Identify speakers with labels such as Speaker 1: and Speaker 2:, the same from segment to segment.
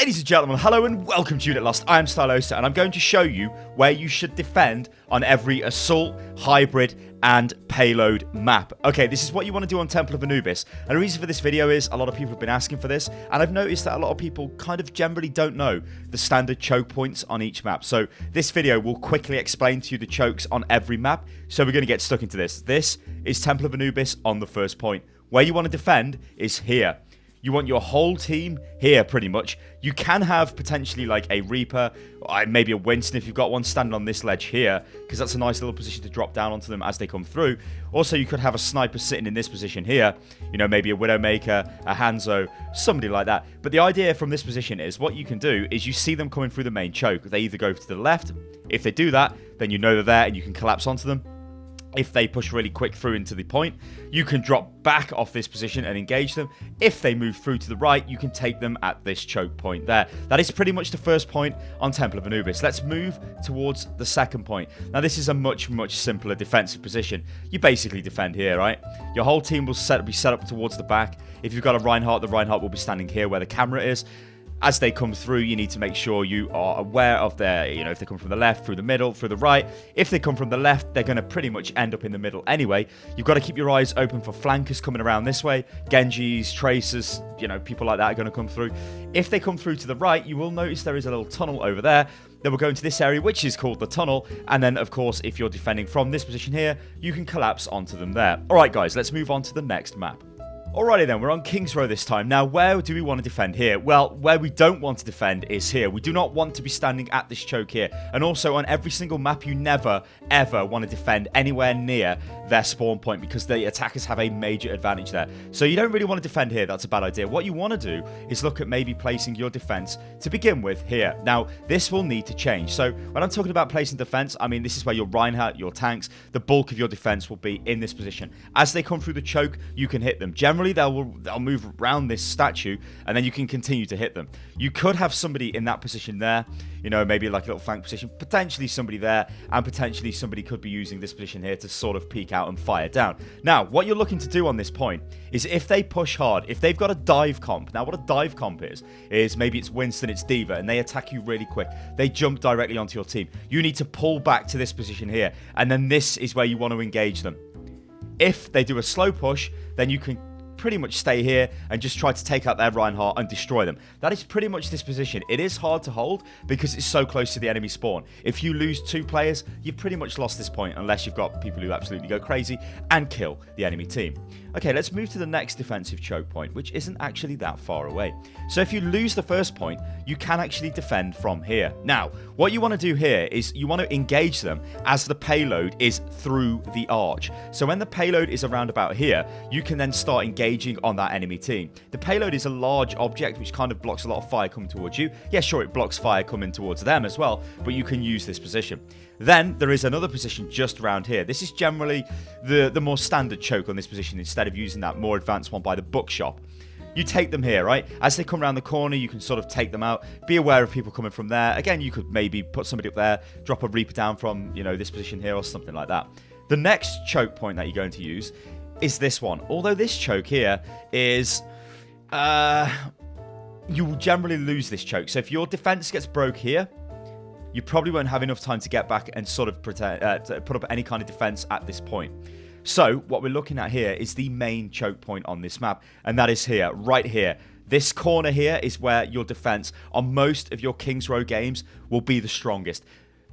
Speaker 1: Ladies and gentlemen, hello and welcome to Unit Lost. I am Stylosa and I'm going to show you where you should defend on every assault, hybrid and payload map. Okay, this is what you want to do on Temple of Anubis. And the reason for this video is a lot of people have been asking for this, and I've noticed that a lot of people kind of generally don't know the standard choke points on each map. So this video will quickly explain to you the chokes on every map. So we're going to get stuck into this. This is Temple of Anubis on the first point. Where you want to defend is here. You want your whole team here, pretty much. You can have potentially like a Reaper, or maybe a Winston if you've got one standing on this ledge here, because that's a nice little position to drop down onto them as they come through. Also, you could have a sniper sitting in this position here. You know, maybe a Widowmaker, a Hanzo, somebody like that. But the idea from this position is what you can do is you see them coming through the main choke. They either go to the left. If they do that, then you know they're there and you can collapse onto them. If they push really quick through into the point, you can drop back off this position and engage them. If they move through to the right, you can take them at this choke point there. That is pretty much the first point on Temple of Anubis. Let's move towards the second point. Now, this is a much simpler defensive position. You basically defend here, right? Your whole team will be set up towards the back. If you've got a Reinhardt, the Reinhardt will be standing here where the camera is. As they come through, you need to make sure you are aware of their, if they come from the left, through the middle, through the right. If they come from the left, they're going to pretty much end up in the middle anyway. You've got to keep your eyes open for flankers coming around this way. Genjis, Tracers, people like that are going to come through. If they come through to the right, you will notice there is a little tunnel over there. Then we'll go into this area, which is called the tunnel. And then, of course, if you're defending from this position here, you can collapse onto them there. All right, guys, let's move on to the next map. Alrighty then, we're on King's Row this time. Now, where do we want to defend here? Well, where we don't want to defend is here. We do not want to be standing at this choke here. And also, on every single map, you never, ever want to defend anywhere near their spawn point because the attackers have a major advantage there. So you don't really want to defend here. That's a bad idea. What you want to do is look at maybe placing your defense to begin with here. Now, this will need to change. So when I'm talking about placing defense, I mean, this is where your Reinhardt, your tanks, the bulk of your defense will be in this position. As they come through the choke, you can hit them. Generally, they'll move around this statue and then you can continue to hit them. You could have somebody in that position there, maybe like a little flank position, potentially somebody there, and potentially somebody could be using this position here to sort of peek out and fire down. Now, what you're looking to do on this point is if they push hard, if they've got a dive comp, now what a dive comp is maybe it's Winston, it's D.Va, and they attack you really quick. They jump directly onto your team. You need to pull back to this position here, and then this is where you want to engage them. If they do a slow push, then you can pretty much stay here and just try to take out their Reinhardt and destroy them. That is pretty much this position. It is hard to hold because it's so close to the enemy spawn. If you lose 2 players, you've pretty much lost this point unless you've got people who absolutely go crazy and kill the enemy team. Okay, let's move to the next defensive choke point, which isn't actually that far away. So if you lose the first point, you can actually defend from here. Now, what you want to do here is you want to engage them as the payload is through the arch. So when the payload is around about here, you can then start engaging on that enemy team. The payload is a large object which kind of blocks a lot of fire coming towards you. Yeah, sure, it blocks fire coming towards them as well, but you can use this position. Then there is another position just around here. This is generally the more standard choke on this position instead of using that more advanced one by the bookshop. You take them here, right? As they come around the corner, you can sort of take them out. Be aware of people coming from there. Again, you could maybe put somebody up there, drop a Reaper down from, this position here or something like that. The next choke point that you're going to use is this one. Although this choke here is... you will generally lose this choke. So if your defense gets broke here, you probably won't have enough time to get back and sort of put up any kind of defense at this point. So what we're looking at here is the main choke point on this map, and that is here, right here. This corner here is where your defense on most of your King's Row games will be the strongest.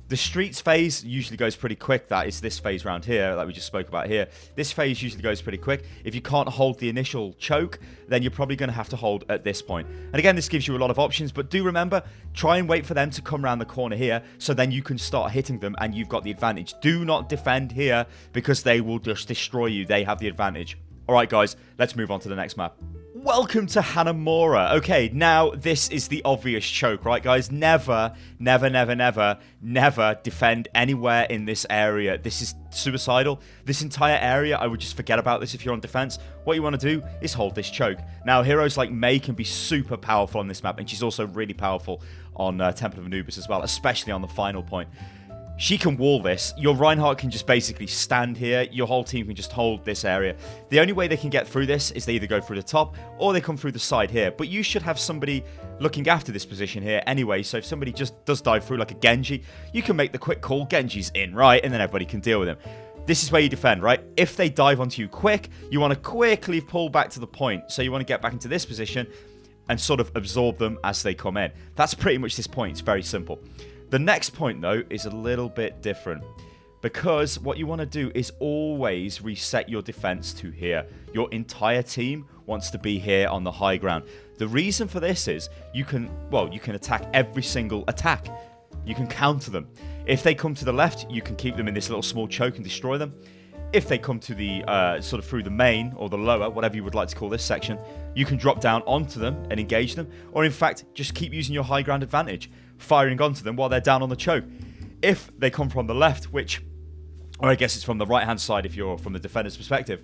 Speaker 1: The streets phase usually goes pretty quick. That is this phase around here, like we just spoke about here. This phase usually goes pretty quick. If you can't hold the initial choke, then you're probably going to have to hold at this point. And again, this gives you a lot of options, but do remember, try and wait for them to come around the corner here, so then you can start hitting them and you've got the advantage. Do not defend here because they will just destroy you. They have the advantage. All right, guys, let's move on to the next map. Welcome to Hanamura. Okay, now this is the obvious choke, right, guys? Never defend anywhere in this area. This is suicidal. This entire area, I would just forget about this if you're on defense. What you want to do is hold this choke. Now, heroes like May can be super powerful on this map, and she's also really powerful on Temple of Anubis as well, especially on the final point. She can wall this. Your Reinhardt can just basically stand here. Your whole team can just hold this area. The only way they can get through this is they either go through the top or they come through the side here. But you should have somebody looking after this position here anyway. So if somebody just does dive through like a Genji, you can make the quick call. Genji's in, right? And then everybody can deal with him. This is where you defend, right? If they dive onto you quick, you want to quickly pull back to the point. So you want to get back into this position and sort of absorb them as they come in. That's pretty much this point. It's very simple. The next point, though, is a little bit different because what you want to do is always reset your defense to here. Your entire team wants to be here on the high ground. The reason for this is you can attack every single attack. You can counter them. If they come to the left, you can keep them in this little small choke and destroy them. If they come to the sort of through the main or the lower, whatever you would like to call this section, you can drop down onto them and engage them. Or in fact, just keep using your high ground advantage, firing onto them while they're down on the choke. If they come from the left, or I guess it's from the right-hand side if you're from the defender's perspective.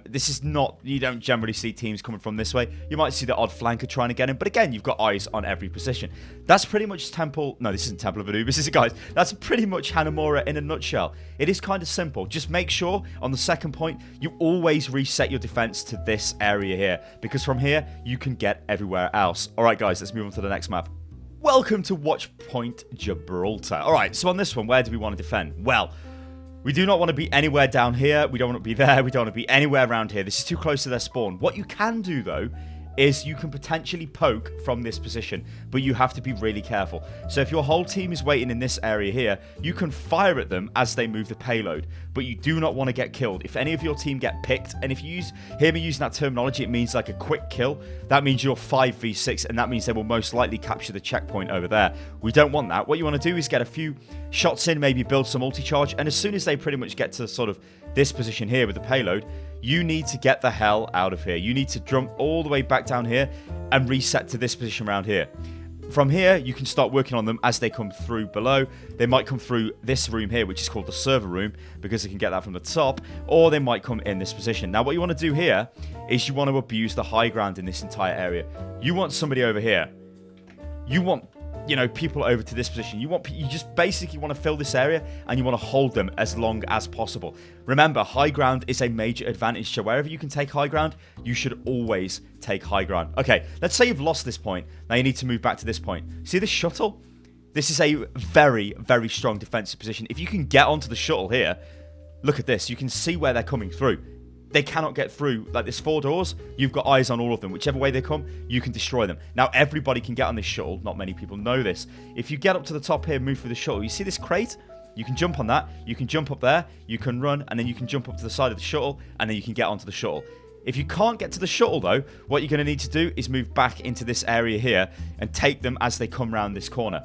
Speaker 1: This is not, you don't generally see teams coming from this way. You might see the odd flanker trying to get in, but again, you've got eyes on every position. That's pretty much this isn't Temple of Anubis, is it, guys? That's pretty much Hanamura in a nutshell. It is kind of simple. Just make sure on the second point, you always reset your defense to this area here, because from here, you can get everywhere else. All right, guys, let's move on to the next map. Welcome to Watchpoint Gibraltar. All right, so on this one, where do we want to defend? Well, we do not want to be anywhere down here. We don't want to be there. We don't want to be anywhere around here. This is too close to their spawn. What you can do, though, is you can potentially poke from this position, but you have to be really careful. So if your whole team is waiting in this area here, you can fire at them as they move the payload, but you do not want to get killed. If any of your team get picked, and if you hear me using that terminology, it means like a quick kill. That means you're 5v6, and that means they will most likely capture the checkpoint over there. We don't want that. What you want to do is get a few shots in, maybe build some multi-charge, and as soon as they pretty much get to sort of this position here with the payload, you need to get the hell out of here. You need to jump all the way back down here and reset to this position around here. From here, you can start working on them as they come through below. They might come through this room here, which is called the server room, because they can get that from the top, or they might come in this position. Now, what you want to do here is you want to abuse the high ground in this entire area. You want somebody over here. You want, people over to this position. You just basically want to fill this area and you want to hold them as long as possible. Remember, high ground is a major advantage. So wherever you can take high ground, you should always take high ground. Okay, let's say you've lost this point. Now you need to move back to this point. See this shuttle? This is a very, very strong defensive position. If you can get onto the shuttle here, look at this. You can see where they're coming through. They cannot get through. Like, there's 4 doors. You've got eyes on all of them. Whichever way they come, you can destroy them. Now, everybody can get on this shuttle. Not many people know this. If you get up to the top here, move through the shuttle, you see this crate? You can jump on that. You can jump up there. You can run, and then you can jump up to the side of the shuttle, and then you can get onto the shuttle. If you can't get to the shuttle, though, what you're going to need to do is move back into this area here and take them as they come around this corner.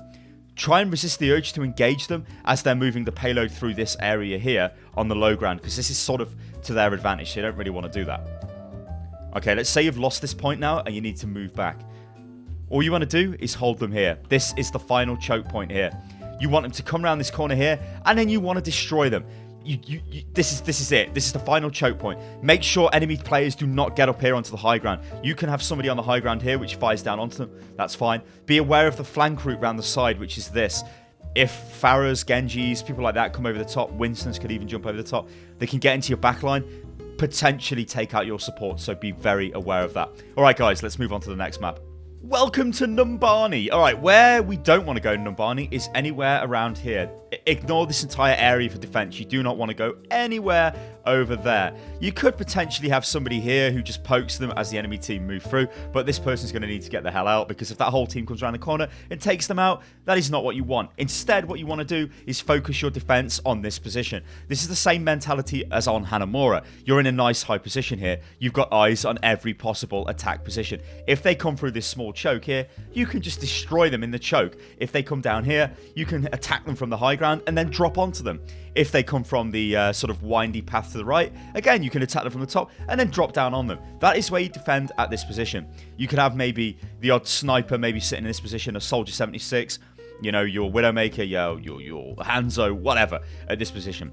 Speaker 1: Try and resist the urge to engage them as they're moving the payload through this area here on the low ground, because this is sort of to their advantage. They don't really want to do that. Okay, let's say you've lost this point now and you need to move back. All you want to do is hold them here. This is the final choke point here. You want them to come around this corner here, and then you want to destroy them. This is it. This is the final choke point. Make sure enemy players do not get up here onto the high ground. You can have somebody on the high ground here which fires down onto them. That's fine. Be aware of the flank route around the side, which is this. If Pharahs, Genjis, people like that come over the top, Winstons could even jump over the top, they can get into your backline, potentially take out your support, so be very aware of that. Alright guys, let's move on to the next map. Welcome to Numbani. Alright, where we don't want to go to Numbani is anywhere around here. Ignore this entire area for defense. You do not want to go anywhere over there. You could potentially have somebody here who just pokes them as the enemy team move through, but this person's going to need to get the hell out, because if that whole team comes around the corner and takes them out, that is not what you want. Instead, what you want to do is focus your defense on this position. This is the same mentality as on Hanamura. You're in a nice high position here. You've got eyes on every possible attack position. If they come through this small choke here, you can just destroy them in the choke. If they come down here, you can attack them from the high ground and then drop onto them. If they come from the sort of windy path to the right, again, you can attack them from the top and then drop down on them. That is where you defend at this position. You could have maybe the odd sniper maybe sitting in this position, a Soldier 76, your Widowmaker, your Hanzo, whatever, at this position.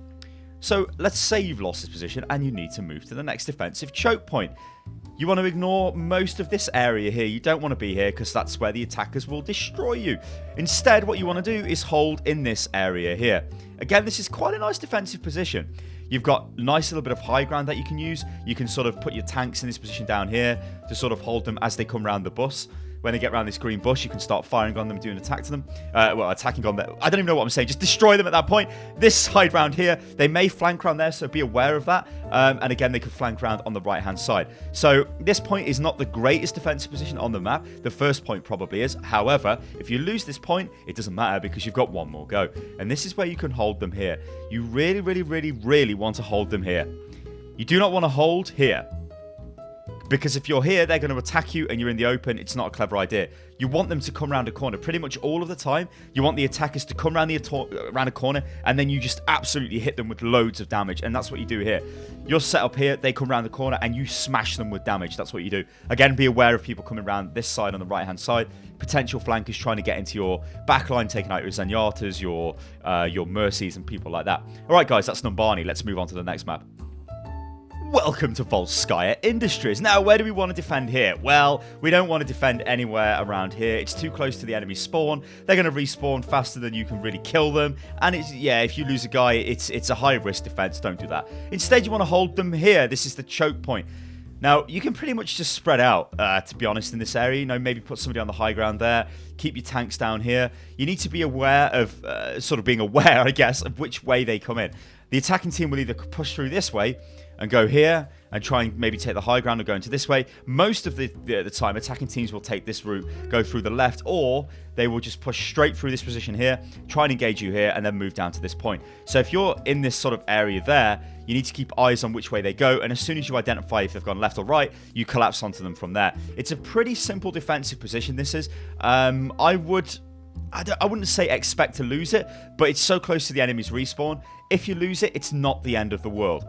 Speaker 1: So let's say you've lost this position and you need to move to the next defensive choke point. You want to ignore most of this area here. You don't want to be here because that's where the attackers will destroy you. Instead, what you want to do is hold in this area here. Again, this is quite a nice defensive position. You've got a nice little bit of high ground that you can use. You can sort of put your tanks in this position down here to sort of hold them as they come around the bus. When they get around this green bush, you can start firing on them, doing an attack to them. Well, attacking on them. I don't even know what I'm saying. Just destroy them at that point. This side round here, they may flank around there, so be aware of that. And again, they could flank around on the right-hand side. So this point is not the greatest defensive position on the map. The first point probably is. However, if you lose this point, it doesn't matter because you've got one more go. And this is where you can hold them here. You really, really, really, really want to hold them here. You do not want to hold here. Because if you're here, they're going to attack you and you're in the open. It's not a clever idea. You want them to come around a corner pretty much all of the time. You want the attackers to come around a corner and then you just absolutely hit them with loads of damage. And that's what you do here. You're set up here, they come around the corner and you smash them with damage. That's what you do. Again, be aware of people coming around this side on the right-hand side. Potential flankers trying to get into your backline, taking out your Zenyatas, your Mercies and people like that. All right, guys, that's Numbani. Let's move on to the next map. Welcome to Volskaya Industries. Now, where do we want to defend here? Well, we don't want to defend anywhere around here. It's too close to the enemy spawn. They're going to respawn faster than you can really kill them. And it's, yeah, if you lose a guy, it's a high-risk defense. Don't do that. Instead, you want to hold them here. This is the choke point. Now, you can pretty much just spread out, to be honest, in this area. You know, maybe put somebody on the high ground there. Keep your tanks down here. You need to be aware of, sort of being aware, I guess, of which way they come in. The attacking team will either push through this way and go here and try and maybe take the high ground and go into this way. Most of the time, attacking teams will take this route, go through the left, or they will just push straight through this position here, try and engage you here, and then move down to this point. So if you're in this sort of area there, you need to keep eyes on which way they go, and as soon as you identify if they've gone left or right, you collapse onto them from there. It's a pretty simple defensive position, this is. I wouldn't say expect to lose it, but it's so close to the enemy's respawn. If you lose it, it's not the end of the world.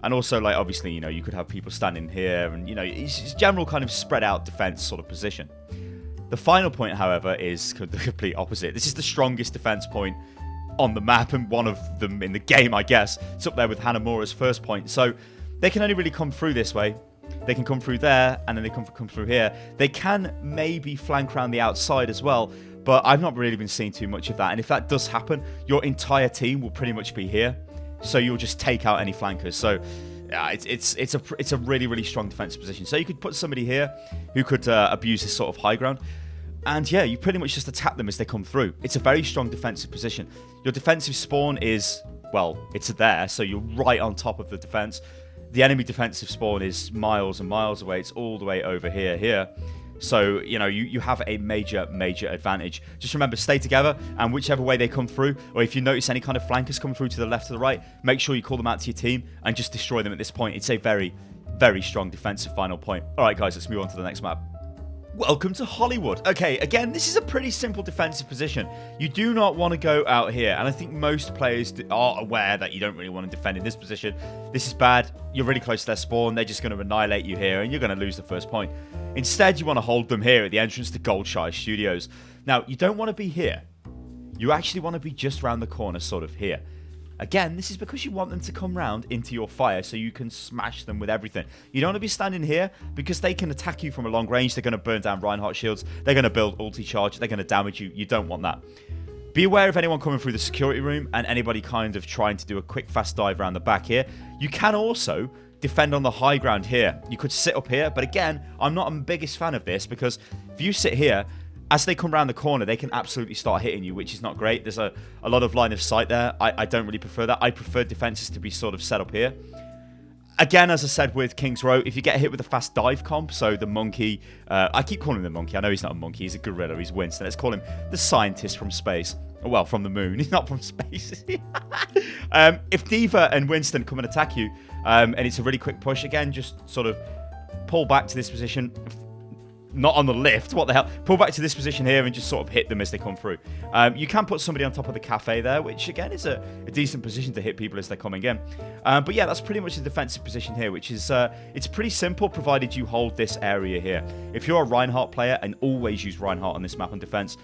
Speaker 1: And also, like, obviously, you know, you could have people standing here and, you know, it's general kind of spread out defense sort of position. The final point, however, is the complete opposite. This is the strongest defense point on the map and one of them in the game, I guess. It's up there with Hanamura's first point. So they can only really come through this way. They can come through there and then they come through here. They can maybe flank around the outside as well, but I've not really been seeing too much of that. And if that does happen, your entire team will pretty much be here. So you'll just take out any flankers. So yeah, it's a really, really strong defensive position. So you could put somebody here who could abuse this sort of high ground. And yeah, you pretty much just attack them as they come through. It's a very strong defensive position. Your defensive spawn is, well, it's there. So you're right on top of the defense. The enemy defensive spawn is miles and miles away. It's all the way over here. So, you know, you have a major advantage. Just remember, stay together, and whichever way they come through, or if you notice any kind of flankers come through to the left or the right, make sure you call them out to your team and just destroy them at this point. It's a very, very strong defensive final point. All right, guys, let's move on to the next map. Welcome to Hollywood. Okay, again, this is a pretty simple defensive position. You do not want to go out here, and I think most players are aware that you don't really want to defend in this position. This is bad. You're really close to their spawn. They're just going to annihilate you here, and you're going to lose the first point. Instead, you want to hold them here at the entrance to Goldshire Studios. Now, you don't want to be here. You actually want to be just around the corner, sort of here. Again, this is because you want them to come round into your fire so you can smash them with everything. You don't want to be standing here because they can attack you from a long range. They're going to burn down Reinhardt shields. They're going to build ulti charge. They're going to damage you. You don't want that. Be aware of anyone coming through the security room and anybody kind of trying to do a quick fast dive around the back here. You can also defend on the high ground here. You could sit up here, but again, I'm not the biggest fan of this because if you sit here, as they come around the corner, they can absolutely start hitting you, which is not great. There's a lot of line of sight there. I don't really prefer that. I prefer defenses to be sort of set up here. Again, as I said with King's Row, if you get hit with a fast dive comp, so the monkey, I keep calling him the monkey. I know he's not a monkey. He's a gorilla. He's Winston. Let's call him the scientist from space. Well, from the moon. He's not from space. If Diva and Winston come and attack you, and it's a really quick push, again, just sort of pull back to this position. Not on the lift, what the hell? Pull back to this position here and just sort of hit them as they come through. You can put somebody on top of the cafe there, which again is a decent position to hit people as they're coming in. But yeah, that's pretty much the defensive position here, which is, it's pretty simple provided you hold this area here. If you're a Reinhardt player, and always use Reinhardt on this map on defense,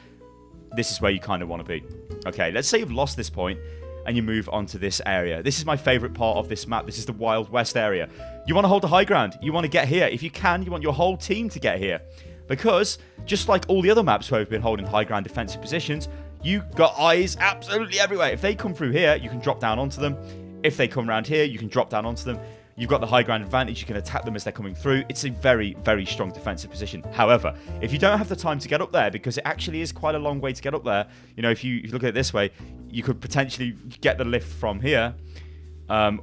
Speaker 1: this is where you kind of want to be. Okay, let's say you've lost this point, and you move onto this area. This is my favorite part of this map. This is the Wild West area. You want to hold the high ground. You want to get here. If you can, you want your whole team to get here. Because, just like all the other maps where we've been holding high ground defensive positions, you got eyes absolutely everywhere. If they come through here, you can drop down onto them. If they come around here, you can drop down onto them. You've got the high ground advantage. You can attack them as they're coming through. It's a very, very strong defensive position. However, if you don't have the time to get up there, because it actually is quite a long way to get up there, you know, if you look at it this way, you could potentially get the lift from here,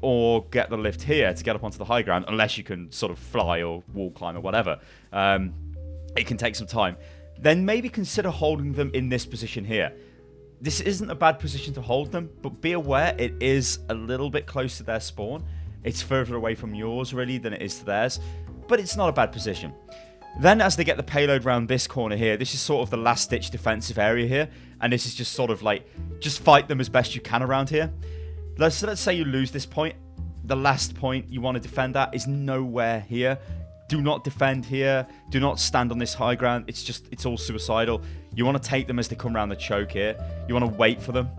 Speaker 1: or get the lift here to get up onto the high ground, unless you can sort of fly or wall climb or whatever. It can take some time. Then maybe consider holding them in this position here. This isn't a bad position to hold them, but be aware it is a little bit close to their spawn. It's further away from yours, really, than it is to theirs. But it's not a bad position. Then, as they get the payload around this corner here, this is sort of the last-ditch defensive area here. And this is just sort of like, just fight them as best you can around here. Let's say you lose this point. The last point you want to defend at is nowhere here. Do not defend here. Do not stand on this high ground. It's all suicidal. You want to take them as they come around the choke here. You want to wait for them.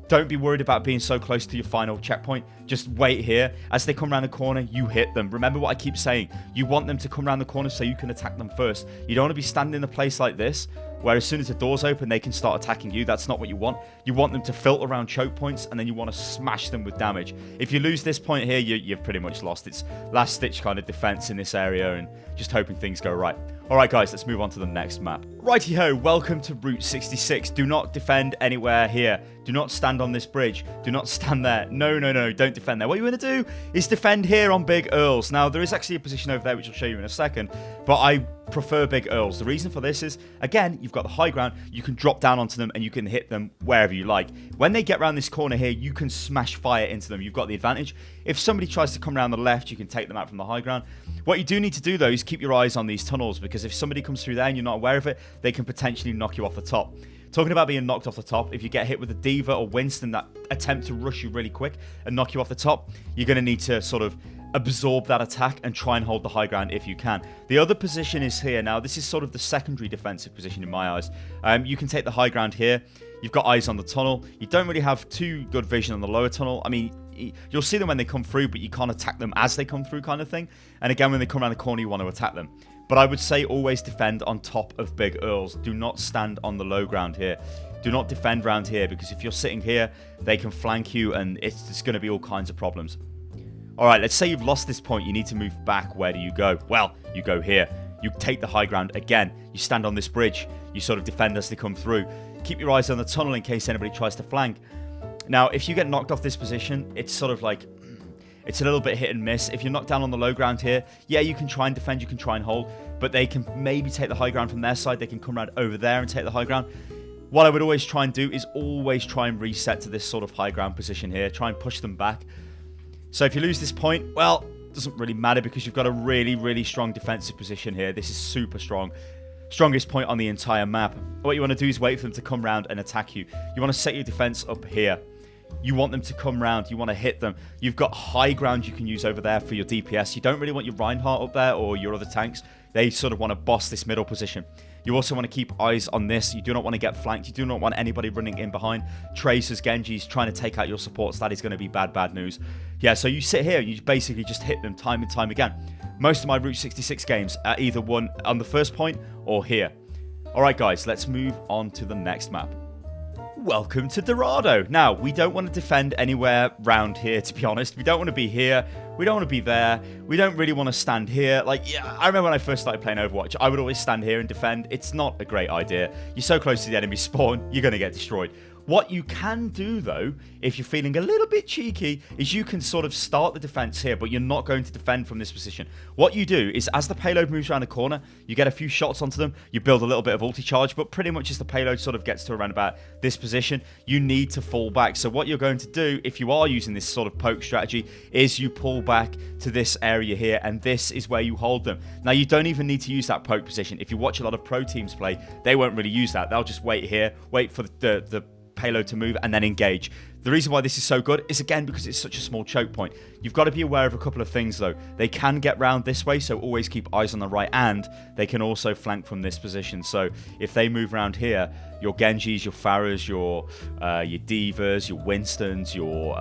Speaker 1: Don't be worried about being so close to your final checkpoint. Just wait here. As they come around the corner, you hit them. Remember what I keep saying. You want them to come around the corner so you can attack them first. You don't want to be standing in a place like this, where as soon as the doors open, they can start attacking you. That's not what you want. You want them to filter around choke points, and then you want to smash them with damage. If you lose this point here, you've pretty much lost. It's last-ditch kind of defense in this area, and just hoping things go right. Alright guys, let's move on to the next map. Righty-ho, welcome to Route 66. Do not defend anywhere here. Do not stand on this bridge. Do not stand there. No, don't defend there. What you want to do is defend here on Big Earls. Now, there is actually a position over there, which I'll show you in a second, but I prefer Big Earls. The reason for this is, again, you've got the high ground. You can drop down onto them, and you can hit them wherever you like. When they get around this corner here, you can smash fire into them. You've got the advantage. If somebody tries to come around the left, you can take them out from the high ground. What you do need to do, though, is keep your eyes on these tunnels, because if somebody comes through there and you're not aware of it, they can potentially knock you off the top. Talking about being knocked off the top, if you get hit with a Diva or Winston that attempt to rush you really quick and knock you off the top, you're going to need to sort of absorb that attack and try and hold the high ground if you can. The other position is here. Now, this is sort of the secondary defensive position in my eyes. You can take the high ground here. You've got eyes on the tunnel. You don't really have too good vision on the lower tunnel. I mean, you'll see them when they come through, but you can't attack them as they come through kind of thing. And again, when they come around the corner, you want to attack them. But I would say always defend on top of Big Earls. Do not stand on the low ground here. Do not defend around here, because if you're sitting here, they can flank you, and it's going to be all kinds of problems. Alright, let's say you've lost this point. You need to move back. Where do you go? Well, you go here. You take the high ground again. You stand on this bridge. You sort of defend as they come through. Keep your eyes on the tunnel in case anybody tries to flank. Now, if you get knocked off this position, it's sort of like, it's a little bit hit and miss. If you're knocked down on the low ground here, yeah, you can try and defend, you can try and hold, but they can maybe take the high ground from their side. They can come around over there and take the high ground. What I would always try and do is always try and reset to this sort of high ground position here. Try and push them back. So if you lose this point, well, it doesn't really matter, because you've got a really, really strong defensive position here. This is super strong. Strongest point on the entire map. What you want to do is wait for them to come around and attack you. You want to set your defense up here. You want them to come round. You want to hit them. You've got high ground you can use over there for your DPS. You don't really want your Reinhardt up there or your other tanks. They sort of want to boss this middle position. You also want to keep eyes on this. You do not want to get flanked. You do not want anybody running in behind. Tracers, Genjis trying to take out your supports. That is going to be bad, bad news. Yeah, so you sit here and you basically just hit them time and time again. Most of my Route 66 games are either won on the first point or here. Alright guys, let's move on to the next map. Welcome to Dorado. Now, we don't want to defend anywhere round here, to be honest. We don't want to be here. We don't want to be there. We don't really want to stand here. Like, yeah, I remember when I first started playing Overwatch, I would always stand here and defend. It's not a great idea. You're so close to the enemy spawn, you're going to get destroyed. What you can do, though, if you're feeling a little bit cheeky, is you can sort of start the defense here, but you're not going to defend from this position. What you do is, as the payload moves around the corner, you get a few shots onto them, you build a little bit of ulti charge, but pretty much as the payload sort of gets to around about this position, you need to fall back. So what you're going to do, if you are using this sort of poke strategy, is you pull back to this area here, and this is where you hold them. Now, you don't even need to use that poke position. If you watch a lot of pro teams play, they won't really use that. They'll just wait here, wait for the payload to move, and then engage. The reason why this is so good is, again, because it's such a small choke point. You've got to be aware of a couple of things, though. They can get round this way, so always keep eyes on the right, and they can also flank from this position. So if they move around here, your Genjis, your Pharahs, your Divas, your Winstons, your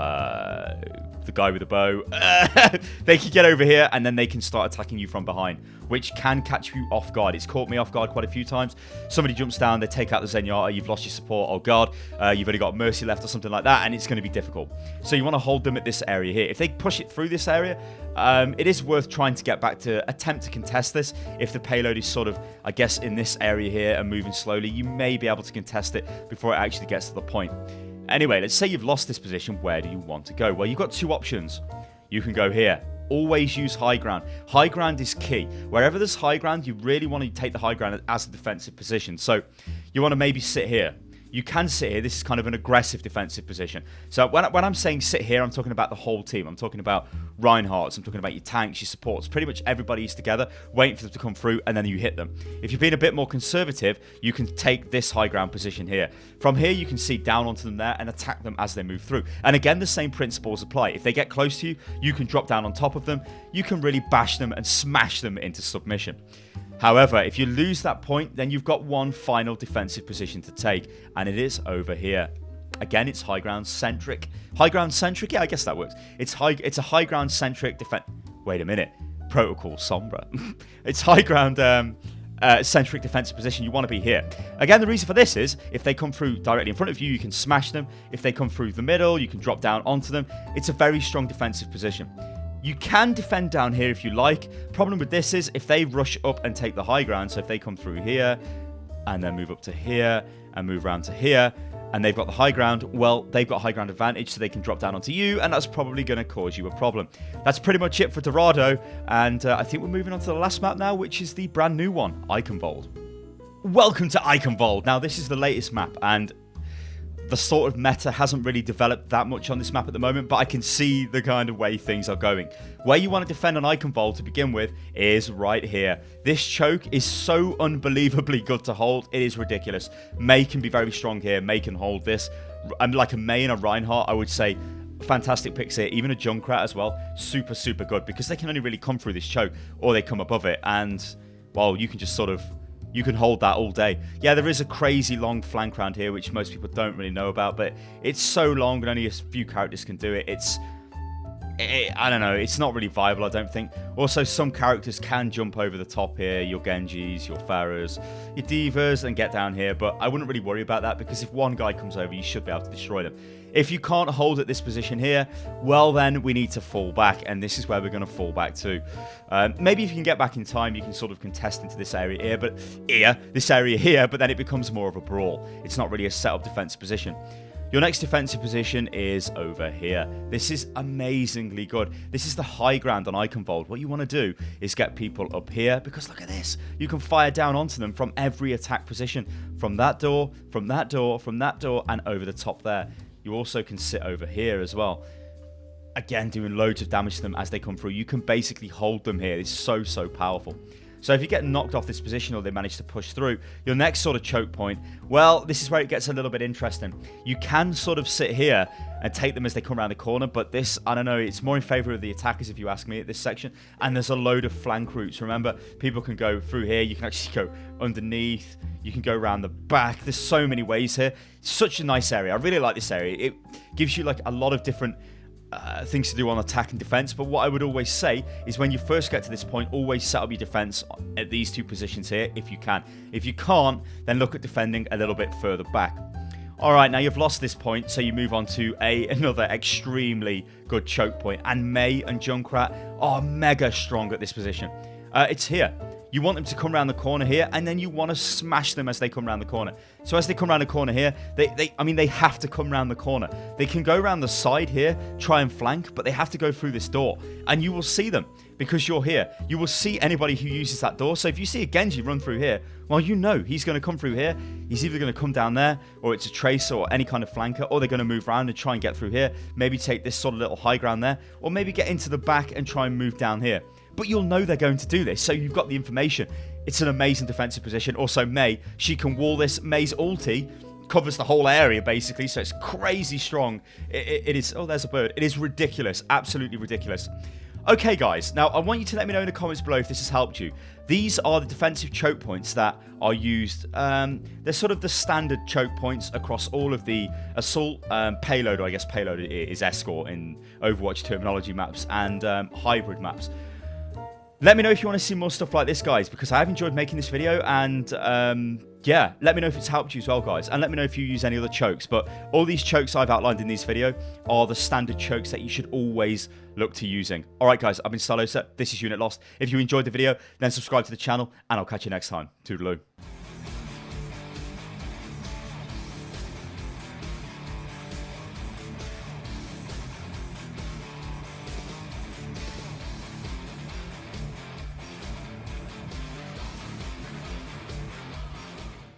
Speaker 1: the guy with the bow, they can get over here, and then they can start attacking you from behind, which can catch you off guard. It's caught me off guard quite a few times. Somebody jumps down, they take out the Zenyatta, you've lost your support, oh god, you've only got Mercy left or something like that, and it's going to be difficult. So you want to hold them at this area here. If they push it through this area, it is worth trying to get back to attempt to contest this. If the payload is sort of, I guess, in this area here and moving slowly, you may be able to contest it before it actually gets to the point. Anyway, let's say you've lost this position. Where do you want to go? Well, you've got two options. You can go here. Always use high ground. High ground is key. Wherever there's high ground, you really want to take the high ground as a defensive position. So you want to maybe sit here. You can sit here. This is kind of an aggressive defensive position. So when I'm saying sit here, I'm talking about the whole team. I'm talking about Reinhardts. I'm talking about your tanks, your supports. Pretty much everybody is together, waiting for them to come through, and then you hit them. If you're being a bit more conservative, you can take this high ground position here. From here, you can see down onto them there and attack them as they move through. And again, the same principles apply. If they get close to you, you can drop down on top of them. You can really bash them and smash them into submission. However, if you lose that point, then you've got one final defensive position to take, and it is over here. Again, it's high ground centric. High ground centric? Yeah, I guess that works. It's a high ground centric defense. Wait a minute. Protocol Sombra. It's high ground centric defensive position. You want to be here. Again, the reason for this is if they come through directly in front of you, you can smash them. If they come through the middle, you can drop down onto them. It's a very strong defensive position. You can defend down here if you like. Problem with this is if they rush up and take the high ground, so if they come through here and then move up to here and move around to here and they've got the high ground, well, they've got high ground advantage, so they can drop down onto you, and that's probably going to cause you a problem. That's pretty much it for Dorado, and I think we're moving on to the last map now, which is the brand new one, Eichenwalde. Welcome to Eichenwalde. Now, this is the latest map, and the sort of meta hasn't really developed that much on this map at the moment, but I can see the kind of way things are going. Where you want to defend on Eichenwalde to begin with is right here. This choke is so unbelievably good to hold. It is ridiculous. May can be very strong here. May can hold this. And like a May and a Reinhardt, I would say fantastic picks here. Even a Junkrat as well. Super, super good, because they can only really come through this choke or they come above it. And, well, you can just sort of... you can hold that all day. Yeah, there is a crazy long flank round here, which most people don't really know about, but it's so long and only a few characters can do it. I don't know, it's not really viable, I don't think. Also, some characters can jump over the top here, your Genjis, your Pharahs, your Divas, and get down here, but I wouldn't really worry about that, because if one guy comes over, you should be able to destroy them. If you can't hold at this position here, well then, we need to fall back, and this is where we're going to fall back to. Maybe if you can get back in time, you can sort of contest into this area here, but then it becomes more of a brawl. It's not really a set-up defensive position. Your next defensive position is over here. This is amazingly good. This is the high ground on Eichenwalde. What you want to do is get people up here, because look at this. You can fire down onto them from every attack position. From that door, from that door, from that door, and over the top there. You also can sit over here as well. Again, doing loads of damage to them as they come through. You can basically hold them here. It's so, so powerful. So if you get knocked off this position or they manage to push through, your next sort of choke point, well, this is where it gets a little bit interesting. You can sort of sit here and take them as they come around the corner, but this, I don't know, it's more in favor of the attackers if you ask me at this section. And there's a load of flank routes. Remember, people can go through here. You can actually go underneath. You can go around the back. There's so many ways here. It's such a nice area. I really like this area. It gives you like a lot of different things to do on attack and defense, but what I would always say is when you first get to this point, always set up your defense at these two positions here if you can. If you can't, then look at defending a little bit further back. Alright, now you've lost this point, so you move on to another extremely good choke point, and May and Junkrat are mega strong at this position. It's here. You want them to come around the corner here, and then you want to smash them as they come around the corner. So as they come around the corner here, they have to come around the corner. They can go around the side here, try and flank, but they have to go through this door. And you will see them, because you're here. You will see anybody who uses that door. So if you see a Genji run through here, well, you know he's going to come through here. He's either going to come down there, or it's a tracer or any kind of flanker, or they're going to move around and try and get through here. Maybe take this sort of little high ground there, or maybe get into the back and try and move down here. But you'll know they're going to do this, so you've got the information. It's an amazing defensive position. Also, May, she can wall this. May's ulti covers the whole area basically, so it's crazy strong. It is, oh, there's a bird. It is ridiculous, absolutely ridiculous. Okay, guys, now I want you to let me know in the comments below if this has helped you. These are the defensive choke points that are used. They're sort of the standard choke points across all of the assault, payload, or I guess payload is Escort in Overwatch terminology maps, and hybrid maps. Let me know if you want to see more stuff like this, guys, because I have enjoyed making this video, and yeah, let me know if it's helped you as well, guys, and let me know if you use any other chokes. But all these chokes I've outlined in this video are the standard chokes that you should always look to using. Alright, guys, I've been Stylosa. This is Unit Lost. If you enjoyed the video, then subscribe to the channel, and I'll catch you next time. Toodaloo.